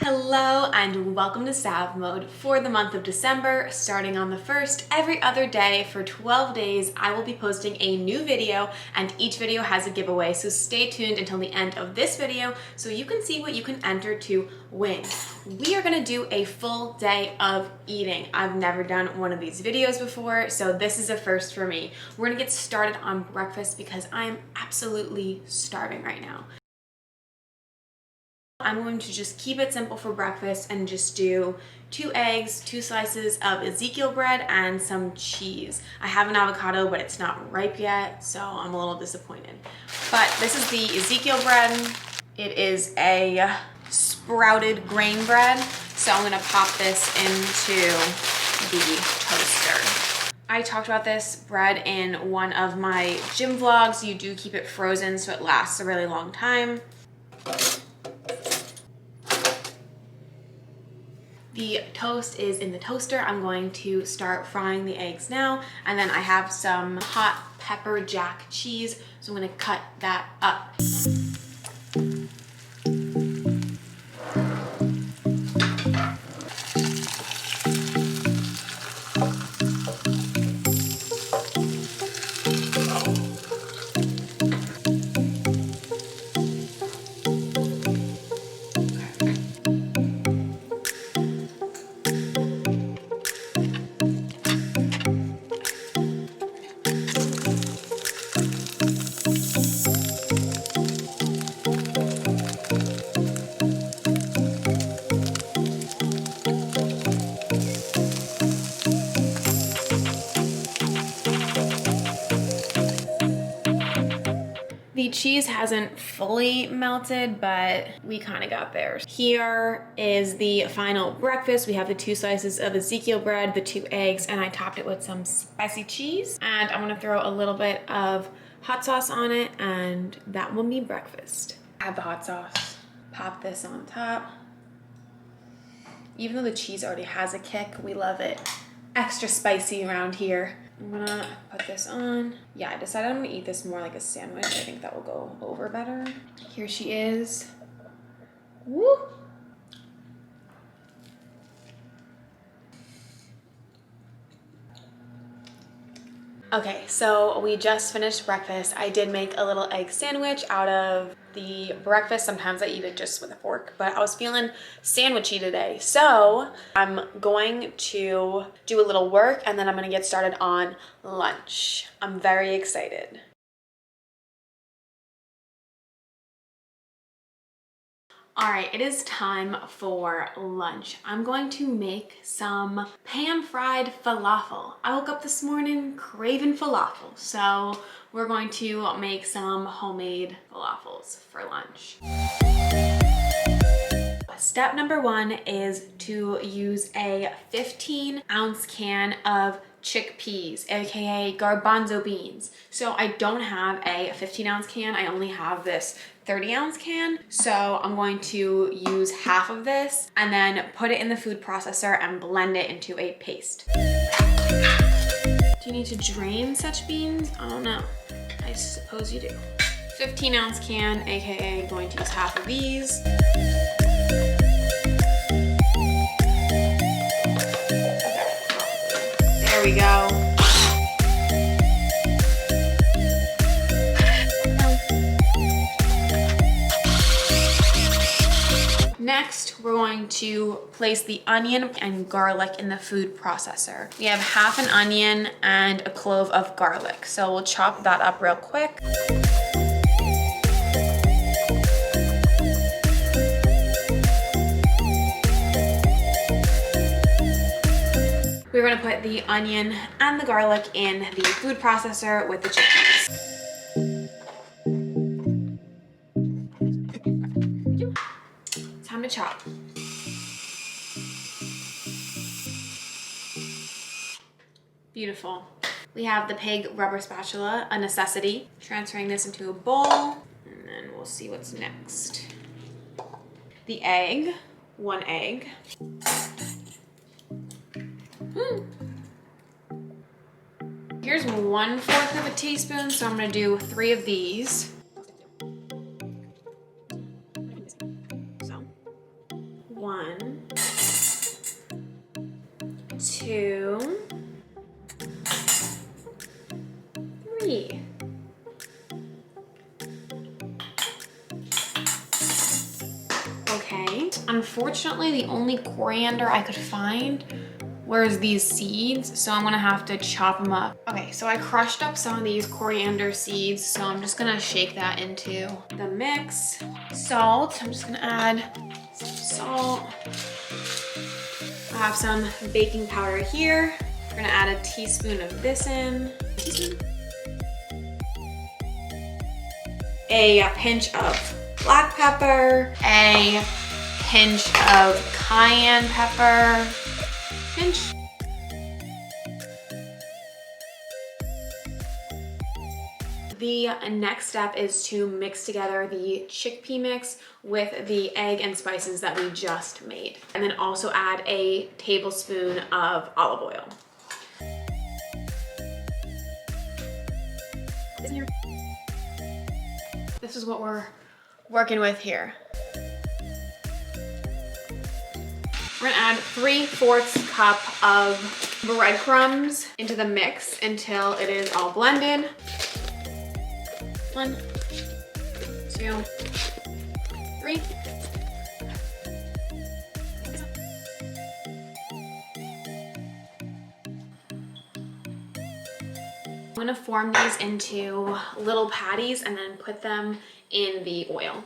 Hello and welcome to Sav Mode for the month of December. Starting on the 1st, every other day for 12 days, I will be posting a new video and each video has a giveaway. So stay tuned until the end of this video so you can see what you can enter to win. We are gonna do a full day of eating. I've never done one of these videos before, so this is a first for me. We're gonna get started on breakfast because I am absolutely starving right now. I'm going to just keep it simple for breakfast and just do 2 eggs, 2 slices of Ezekiel bread, and some cheese. I have an avocado, but it's not ripe yet, so I'm a little disappointed. But this is the Ezekiel bread. It is a sprouted grain bread, so I'm gonna pop this into the toaster. I talked about this bread in one of my gym vlogs. You do keep it frozen so it lasts a really long time. The toast is in the toaster. I'm going to start frying the eggs now, and then I have some hot pepper jack cheese, so I'm gonna cut that up. The cheese hasn't fully melted, but we kind of got there. Here is the final breakfast. We have the 2 slices of Ezekiel bread, the 2 eggs, and I topped it with some spicy cheese. And I'm gonna throw a little bit of hot sauce on it, and that will be breakfast. Add the hot sauce, pop this on top. Even though the cheese already has a kick, we love it extra spicy around here. I'm gonna put this on. Yeah, I decided I'm gonna eat this more like a sandwich. I think that will go over better. Here she is. Woo! Okay, so we just finished breakfast. I did make a little egg sandwich out of the breakfast. Sometimes I eat it just with a fork, but I was feeling sandwichy today. So I'm going to do a little work and then I'm gonna get started on lunch. I'm very excited. All right, it is time for lunch. I'm going to make some pan-fried falafel. I woke up this morning craving falafel, so we're going to make some homemade falafels for lunch. Step number 1 is to use a 15-ounce can of chickpeas, aka garbanzo beans. So I don't have a 15-ounce can, I only have this 30-ounce can. So I'm going to use half of this and then put it in the food processor and blend it into a paste. Do you need to drain such beans? I don't know. I suppose you do. 15-ounce can, aka going to use half of these. There we go. Next, we're going to place the onion and garlic in the food processor. We have half an onion and a clove of garlic. So we'll chop that up real quick. We're gonna put the onion and the garlic in the food processor with the chickpeas. Time to chop. Beautiful. We have the pig rubber spatula, a necessity. Transferring this into a bowl, and then we'll see what's next. The egg, 1 egg. Here's 1/4 of a teaspoon, so I'm gonna do 3 of these. So 1, 2, 3. Okay, unfortunately the only coriander I could find were these seeds, so I'm gonna have to chop them up. Okay, so I crushed up some of these coriander seeds, so I'm just gonna shake that into the mix. Salt, I'm just gonna add some salt. I have some baking powder here. We're gonna add a teaspoon of this in. A pinch of black pepper, a pinch of cayenne pepper, pinch. The next step is to mix together the chickpea mix with the egg and spices that we just made. And then also add a tablespoon of olive oil. This is what we're working with here. We're gonna add 3/4 cup of breadcrumbs into the mix until it is all blended. 1, 2, 3. I'm gonna form these into little patties and then put them in the oil.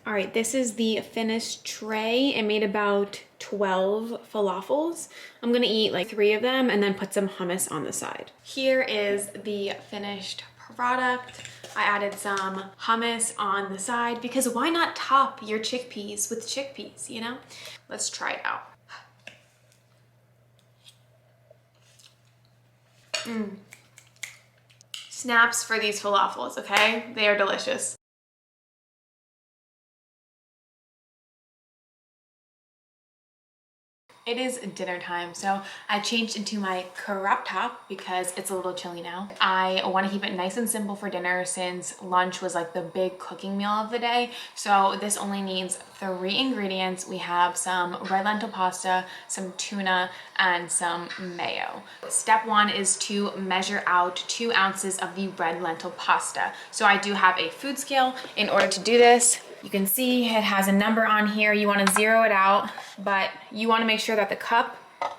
All right, this is the finished tray. It made about 12 falafels. I'm gonna eat like 3 of them and then put some hummus on the side. Here is the finished product. I added some hummus on the side because why not top your chickpeas with chickpeas, you know? Let's try it out. Snaps for these falafels, okay? They are delicious. It is dinner time, so I changed into my crop top because it's a little chilly now. I want to keep it nice and simple for dinner since lunch was like the big cooking meal of the day. So this only needs 3 ingredients. We have some red lentil pasta, some tuna, and some mayo. Step 1 is to measure out 2 ounces of the red lentil pasta. So I do have a food scale in order to do this. You can see it has a number on here. You want to zero it out, but you want to make sure that the cup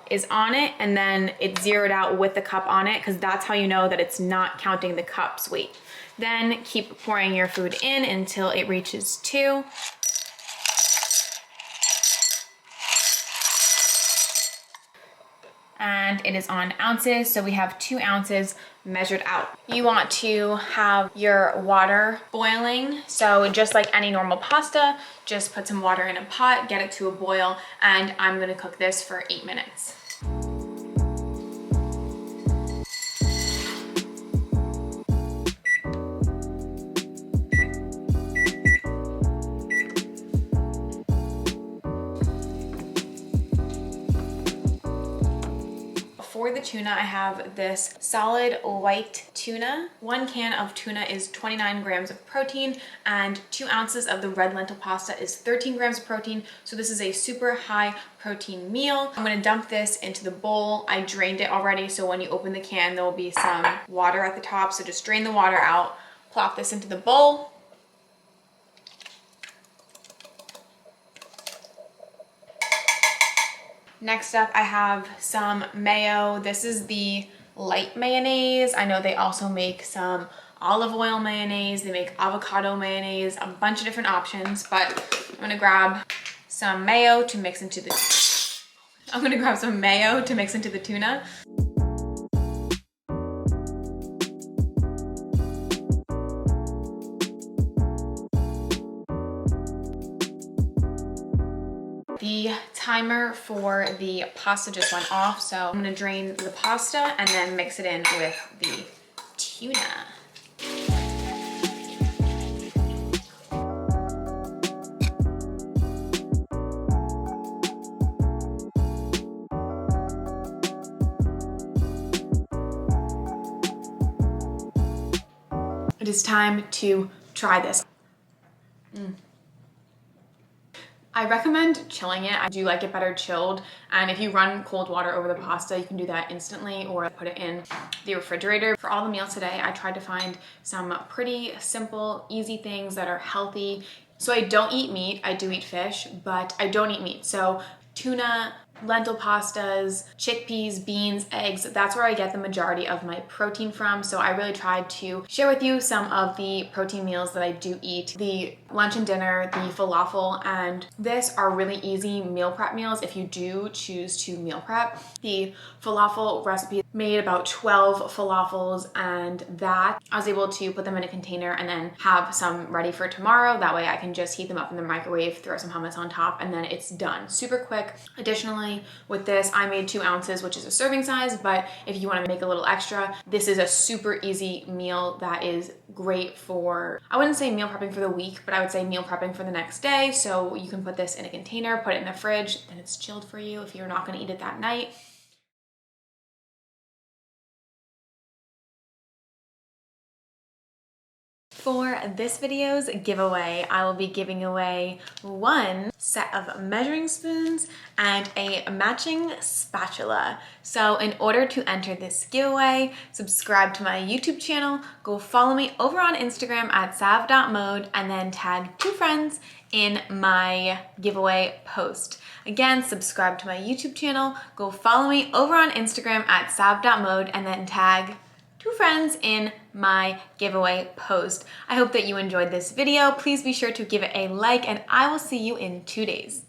is on it and then it's zeroed out with the cup on it because that's how you know that it's not counting the cup's weight. Then keep pouring your food in until it reaches 2. And it is on ounces, so we have 2 ounces measured out. You want to have your water boiling, so just like any normal pasta, just put some water in a pot, get it to a boil, and I'm gonna cook this for 8 minutes. For the tuna, I have this solid white tuna. 1 can of tuna is 29 grams of protein and 2 ounces of the red lentil pasta is 13 grams of protein. So this is a super high protein meal. I'm gonna dump this into the bowl. I drained it already, so when you open the can, there will be some water at the top. So just drain the water out, plop this into the bowl. Next up, I have some mayo. This is the light mayonnaise. I know they also make some olive oil mayonnaise. They make avocado mayonnaise, a bunch of different options, but I'm gonna grab some mayo to mix into the tuna. The timer for the pasta just went off, so I'm gonna drain the pasta and then mix it in with the tuna. It is time to try this. I recommend chilling it. I do like it better chilled, and if you run cold water over the pasta, you can do that instantly or put it in the refrigerator. For all the meals today, I tried to find some pretty simple, easy things that are healthy. So I don't eat meat, I do eat fish, but I don't eat meat. So tuna, lentil pastas, chickpeas, beans, eggs, that's where I get the majority of my protein from. So I really tried to share with you some of the protein meals that I do eat. The lunch and dinner, the falafel, and this are really easy meal prep meals if you do choose to meal prep. The falafel recipe made about 12 falafels, and that I was able to put them in a container and then have some ready for tomorrow. That way I can just heat them up in the microwave, throw some hummus on top, and then it's done. Super quick. Additionally, with this, I made 2 ounces, which is a serving size, but if you want to make a little extra, this is a super easy meal that is great for, I wouldn't say meal prepping for the week, but I would say meal prepping for the next day. So you can put this in a container, put it in the fridge, then it's chilled for you if you're not going to eat it that night. For this video's giveaway, I will be giving away 1 set of measuring spoons and a matching spatula. So in order to enter this giveaway, subscribe to my YouTube channel, go follow me over on Instagram at sav.mode, and then tag 2 friends in my giveaway post. Again, subscribe to my YouTube channel, go follow me over on Instagram at sav.mode, and then tag 2 friends in my giveaway post. I hope that you enjoyed this video. Please be sure to give it a like, and I will see you in 2 days.